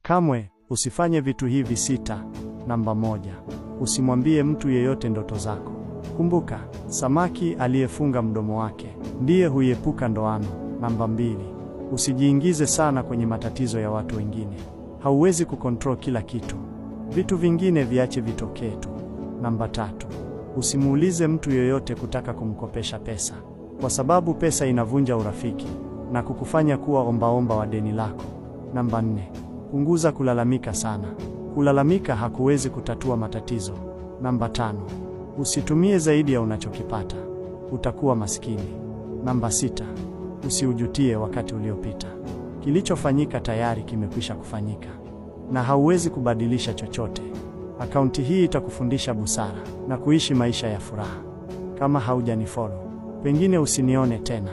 Kamwe usifanye vitu hivi 6. Namba 1. Usimwambie mtu yeyote ndoto zako. Kumbuka, samaki aliyefunga mdomo wake ndiye huiepuka ndoano. Namba 2. Usijiingize sana kwenye matatizo ya watu wengine. Hauwezi kukontrol kila kitu. Vitu vingine viache vitokee tu. Namba 3. Usimuulize mtu yeyote kutaka kumkopesha pesa, kwa sababu pesa inavunja urafiki na kukufanya kuwa ombaomba wa deni lako. Namba 4. Punguza kulalamika sana. Kulalamika hakuwezi kutatua matatizo. Namba 5. Usitumie zaidi ya unachokipata. Utakuwa maskini. Namba 6. Usiujutie wakati uliopita. Kilichofanyika tayari kimekwisha kufanyika na hauwezi kubadilisha chochote. Akaunti hii itakufundisha busara na kuishi maisha ya furaha. Kama haujanifollow, pengine usinione tena.